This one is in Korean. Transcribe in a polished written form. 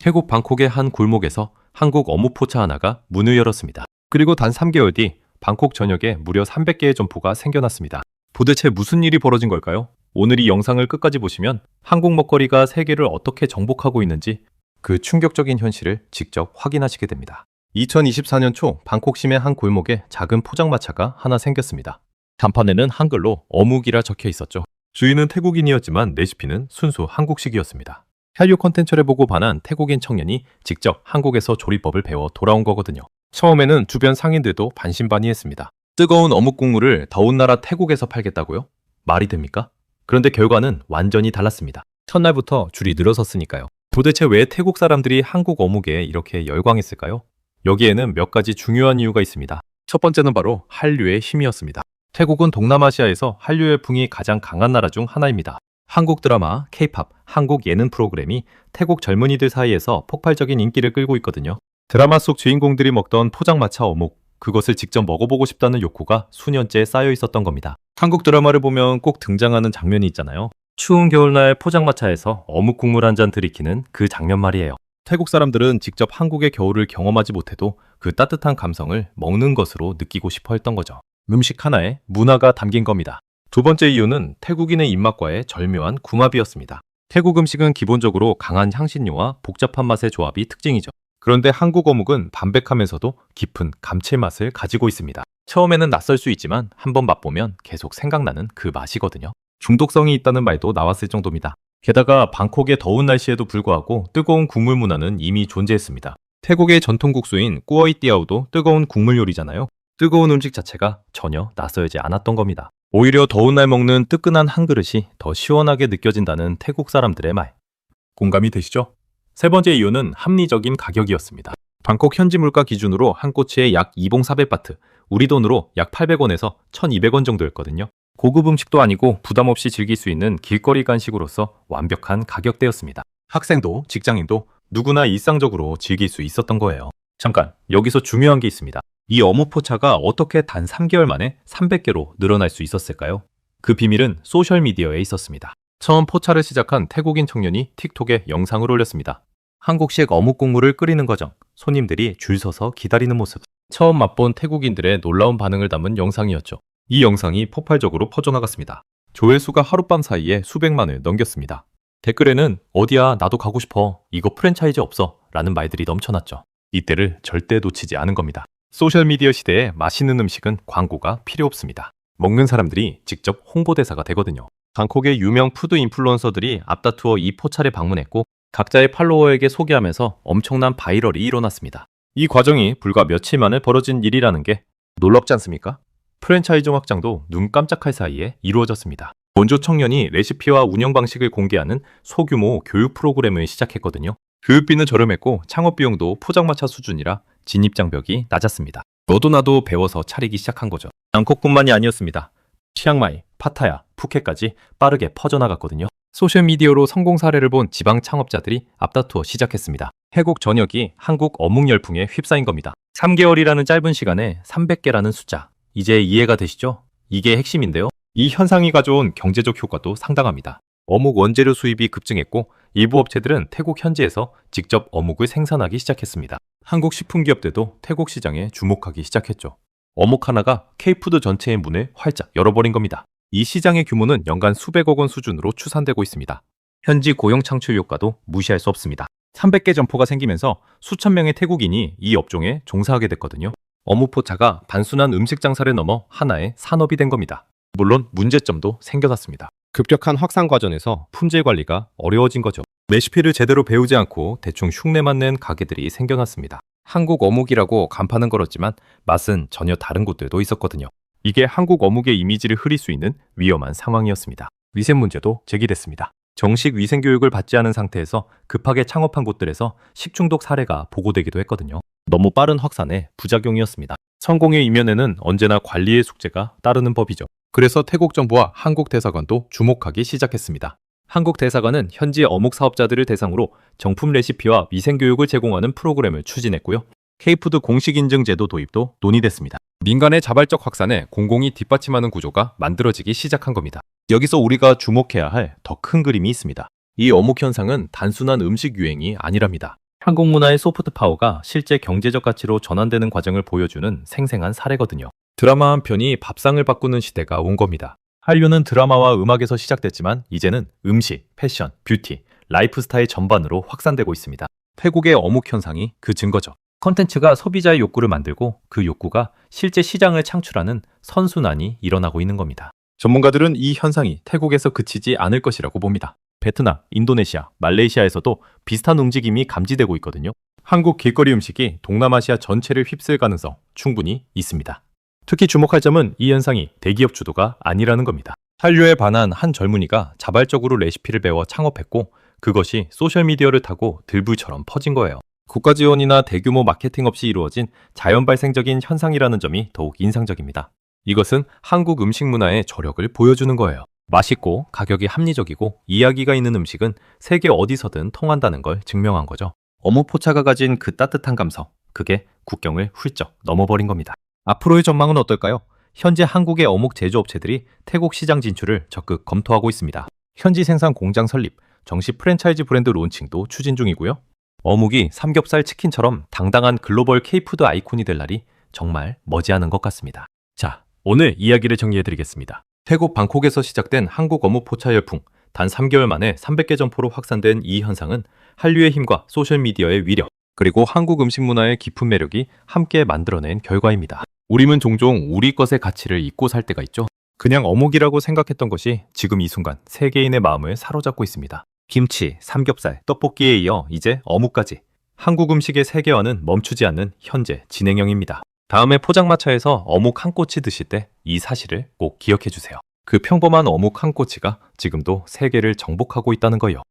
태국 방콕의 한 골목에서 한국 어묵 포차 하나가 문을 열었습니다. 그리고 단 3개월 뒤 방콕 전역에 무려 300개의 점포가 생겨났습니다. 도대체 무슨 일이 벌어진 걸까요? 오늘 이 영상을 끝까지 보시면 한국 먹거리가 세계를 어떻게 정복하고 있는지 그 충격적인 현실을 직접 확인하시게 됩니다. 2024년 초 방콕 시내 한 골목에 작은 포장마차가 하나 생겼습니다. 간판에는 한글로 어묵이라 적혀 있었죠. 주인은 태국인이었지만 레시피는 순수 한국식이었습니다. 한류 콘텐츠를 보고 반한 태국인 청년이 직접 한국에서 조리법을 배워 돌아온 거거든요. 처음에는 주변 상인들도 반신반의했습니다. 뜨거운 어묵 국물을 더운 나라 태국에서 팔겠다고요? 말이 됩니까? 그런데 결과는 완전히 달랐습니다. 첫날부터 줄이 늘어섰으니까요. 도대체 왜 태국 사람들이 한국 어묵에 이렇게 열광했을까요? 여기에는 몇 가지 중요한 이유가 있습니다. 첫 번째는 바로 한류의 힘이었습니다. 태국은 동남아시아에서 한류 열풍이 가장 강한 나라 중 하나입니다. 한국 드라마, K-팝, 한국 예능 프로그램이 태국 젊은이들 사이에서 폭발적인 인기를 끌고 있거든요. 드라마 속 주인공들이 먹던 포장마차 어묵, 그것을 직접 먹어보고 싶다는 욕구가 수년째 쌓여 있었던 겁니다. 한국 드라마를 보면 꼭 등장하는 장면이 있잖아요. 추운 겨울날 포장마차에서 어묵 국물 한 잔 들이키는 그 장면 말이에요. 태국 사람들은 직접 한국의 겨울을 경험하지 못해도 그 따뜻한 감성을 먹는 것으로 느끼고 싶어 했던 거죠. 음식 하나에 문화가 담긴 겁니다. 두 번째 이유는 태국인의 입맛과의 절묘한 궁합이었습니다. 태국 음식은 기본적으로 강한 향신료와 복잡한 맛의 조합이 특징이죠. 그런데 한국 어묵은 담백하면서도 깊은 감칠맛을 가지고 있습니다. 처음에는 낯설 수 있지만 한번 맛보면 계속 생각나는 그 맛이거든요. 중독성이 있다는 말도 나왔을 정도입니다. 게다가 방콕의 더운 날씨에도 불구하고 뜨거운 국물 문화는 이미 존재했습니다. 태국의 전통 국수인 꾸어이띠아우도 뜨거운 국물 요리잖아요. 뜨거운 음식 자체가 전혀 낯설지 않았던 겁니다. 오히려 더운 날 먹는 뜨끈한 한 그릇이 더 시원하게 느껴진다는 태국 사람들의 말. 공감이 되시죠? 세 번째 이유는 합리적인 가격이었습니다. 방콕 현지 물가 기준으로 한 꼬치에 약 2봉 400바트, 우리 돈으로 약 800원에서 1200원 정도였거든요. 고급 음식도 아니고 부담 없이 즐길 수 있는 길거리 간식으로서 완벽한 가격대였습니다. 학생도 직장인도 누구나 일상적으로 즐길 수 있었던 거예요. 잠깐, 여기서 중요한 게 있습니다. 이 어묵 포차가 어떻게 단 3개월 만에 300개로 늘어날 수 있었을까요? 그 비밀은 소셜미디어에 있었습니다. 처음 포차를 시작한 태국인 청년이 틱톡에 영상을 올렸습니다. 한국식 어묵 국물을 끓이는 과정, 손님들이 줄 서서 기다리는 모습. 처음 맛본 태국인들의 놀라운 반응을 담은 영상이었죠. 이 영상이 폭발적으로 퍼져나갔습니다. 조회수가 하룻밤 사이에 수백만을 넘겼습니다. 댓글에는 어디야 나도 가고 싶어, 이거 프랜차이즈 없어 라는 말들이 넘쳐났죠. 이때를 절대 놓치지 않은 겁니다. 소셜미디어 시대에 맛있는 음식은 광고가 필요 없습니다. 먹는 사람들이 직접 홍보대사가 되거든요. 방콕의 유명 푸드 인플루언서들이 앞다투어 이 포차를 방문했고 각자의 팔로워에게 소개하면서 엄청난 바이럴이 일어났습니다. 이 과정이 불과 며칠 만에 벌어진 일이라는 게 놀랍지 않습니까? 프랜차이즈 확장도 눈 깜짝할 사이에 이루어졌습니다. 원조 청년이 레시피와 운영 방식을 공개하는 소규모 교육 프로그램을 시작했거든요. 교육비는 저렴했고 창업 비용도 포장마차 수준이라 진입 장벽이 낮았습니다. 너도 나도 배워서 차리기 시작한 거죠. 방콕뿐만이 아니었습니다. 치앙마이, 파타야, 푸켓까지 빠르게 퍼져나갔거든요. 소셜미디어로 성공 사례를 본 지방 창업자들이 앞다투어 시작했습니다. 태국 전역이 한국 어묵 열풍에 휩싸인 겁니다. 3개월이라는 짧은 시간에 300개라는 숫자. 이제 이해가 되시죠? 이게 핵심인데요. 이 현상이 가져온 경제적 효과도 상당합니다. 어묵 원재료 수입이 급증했고 일부 업체들은 태국 현지에서 직접 어묵을 생산하기 시작했습니다. 한국 식품기업들도 태국 시장에 주목하기 시작했죠. 어묵 하나가 K푸드 전체의 문을 활짝 열어버린 겁니다. 이 시장의 규모는 연간 수백억 원 수준으로 추산되고 있습니다. 현지 고용 창출 효과도 무시할 수 없습니다. 300개 점포가 생기면서 수천 명의 태국인이 이 업종에 종사하게 됐거든요. 어묵 포차가 단순한 음식 장사를 넘어 하나의 산업이 된 겁니다. 물론 문제점도 생겨났습니다. 급격한 확산 과정에서 품질 관리가 어려워진 거죠. 레시피를 제대로 배우지 않고 대충 흉내만 낸 가게들이 생겨났습니다. 한국 어묵이라고 간판은 걸었지만 맛은 전혀 다른 곳들도 있었거든요. 이게 한국 어묵의 이미지를 흐릴 수 있는 위험한 상황이었습니다. 위생 문제도 제기됐습니다. 정식 위생 교육을 받지 않은 상태에서 급하게 창업한 곳들에서 식중독 사례가 보고되기도 했거든요. 너무 빠른 확산의 부작용이었습니다. 성공의 이면에는 언제나 관리의 숙제가 따르는 법이죠. 그래서 태국 정부와 한국 대사관도 주목하기 시작했습니다. 한국 대사관은 현지 어묵 사업자들을 대상으로 정품 레시피와 위생 교육을 제공하는 프로그램을 추진했고요. K푸드 공식 인증 제도 도입도 논의됐습니다. 민간의 자발적 확산에 공공이 뒷받침하는 구조가 만들어지기 시작한 겁니다. 여기서 우리가 주목해야 할 더 큰 그림이 있습니다. 이 어묵 현상은 단순한 음식 유행이 아니랍니다. 한국 문화의 소프트 파워가 실제 경제적 가치로 전환되는 과정을 보여주는 생생한 사례거든요. 드라마 한 편이 밥상을 바꾸는 시대가 온 겁니다. 한류는 드라마와 음악에서 시작됐지만 이제는 음식, 패션, 뷰티, 라이프 스타일 전반으로 확산되고 있습니다. 태국의 어묵 현상이 그 증거죠. 컨텐츠가 소비자의 욕구를 만들고 그 욕구가 실제 시장을 창출하는 선순환이 일어나고 있는 겁니다. 전문가들은 이 현상이 태국에서 그치지 않을 것이라고 봅니다. 베트남, 인도네시아, 말레이시아에서도 비슷한 움직임이 감지되고 있거든요. 한국 길거리 음식이 동남아시아 전체를 휩쓸 가능성 충분히 있습니다. 특히 주목할 점은 이 현상이 대기업 주도가 아니라는 겁니다. 한류에 반한 한 젊은이가 자발적으로 레시피를 배워 창업했고 그것이 소셜미디어를 타고 들불처럼 퍼진 거예요. 국가 지원이나 대규모 마케팅 없이 이루어진 자연 발생적인 현상이라는 점이 더욱 인상적입니다. 이것은 한국 음식 문화의 저력을 보여주는 거예요. 맛있고 가격이 합리적이고 이야기가 있는 음식은 세계 어디서든 통한다는 걸 증명한 거죠. 어묵 포차가 가진 그 따뜻한 감성, 그게 국경을 훌쩍 넘어버린 겁니다. 앞으로의 전망은 어떨까요? 현재 한국의 어묵 제조업체들이 태국 시장 진출을 적극 검토하고 있습니다. 현지 생산 공장 설립, 정식 프랜차이즈 브랜드 론칭도 추진 중이고요. 어묵이 삼겹살 치킨처럼 당당한 글로벌 K푸드 아이콘이 될 날이 정말 머지않은 것 같습니다. 자, 오늘 이야기를 정리해드리겠습니다. 태국 방콕에서 시작된 한국 어묵 포차 열풍, 단 3개월 만에 300개 점포로 확산된 이 현상은 한류의 힘과 소셜미디어의 위력, 그리고 한국 음식 문화의 깊은 매력이 함께 만들어낸 결과입니다. 우리는 종종 우리 것의 가치를 잊고 살 때가 있죠. 그냥 어묵이라고 생각했던 것이 지금 이 순간 세계인의 마음을 사로잡고 있습니다. 김치, 삼겹살, 떡볶이에 이어 이제 어묵까지. 한국 음식의 세계화는 멈추지 않는 현재 진행형입니다. 다음에 포장마차에서 어묵 한 꼬치 드실 때 이 사실을 꼭 기억해 주세요. 그 평범한 어묵 한 꼬치가 지금도 세계를 정복하고 있다는 거요.